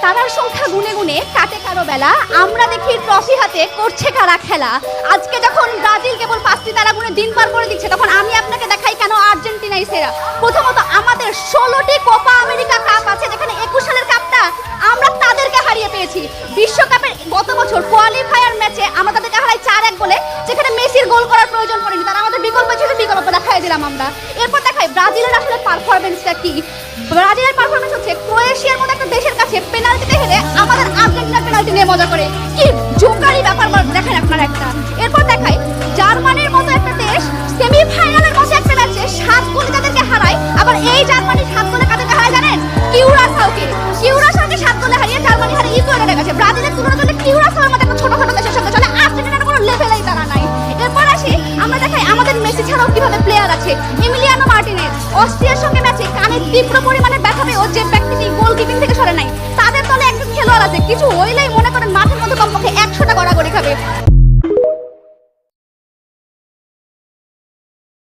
তারার সংখ্যা গুনে গুনে কাটে কারো বেলা, আমরা দেখি ট্রফি হাতে করছে কারা খেলা। আজকে যখন ব্রাজিল কেবল 5টি তারা গুনে দিন পার করে দিচ্ছে, তখন আমি আপনাকে দেখাই কেন আর্জেন্টিনাই সেরা। প্রথমত আমাদের 16টি কোপা আমেরিকা কাপ আছে, যেখানে 21 সালের কাপটা আমরা তাদেরকে হারিয়ে পেয়েছি। বিশ্বকাপের গত বছর কোয়ালিফায়ার ম্যাচে আমরা তাদেরকে হারাই 4-1 বলে, যেখানে মেসির গোল করার প্রয়োজন পড়েনি। তারা আমাদের বিকল্প ছিল, বিকল্প দেখাই দিলাম আমরা। এরপর দেখাই ব্রাজিলের আসলে পারফরমেন্সটা কি। ব্রাজিলের পারফরমেন্স হচ্ছে ক্রোয়েশিয়ার মতো একটা দেশের কাছে পেনাল্টিতে হেরে আমাদের আর্জেন্টিনার পেনাল্টি নিয়ে মজা করে, কি জোকারি ব্যাপার দেখেন আপনারা একটা। এরপর দেখাই জার্মানির মতো একটা দেশ সেমিফাইনালের মতো একটা ম্যাচে 7 গোলে তাদেরকে হারায়। আবার এই জার্মানি 7 গোলে কাদেরকে হারায় জানেন? কিউরাসাওকে 7 গোলে হারিয়ে জার্মানি হারে ইকুয়েডরের কাছে। ব্রাজিলের তুলনা করলে কিউরাসাওর মতো একটা ছোটখাটো দেশের সাথে চলে, আর্জেন্টিনার কোনো লেভেলেই তারা নাই। এরপর আসি আমরা দেখাই আমাদের মেসি ছাড়াও কিভাবে প্লেয়ার আছে। এমিলিয়ানো মার্টিনেজ অস্ট্রিয়ার সঙ্গে ম্যাচে কানে তীব্র পরিমাণে ব্যথা পেয়ে ও যে ব্যক্তিটি গোল কিপিং থেকে সরে নাই, তাদের দলে একজন খেলোয়াড় আছে কিছু হইলেই মনে করেন মাঠের মধ্যে কমপক্ষে 100টা গড়াগড়ি খাবে।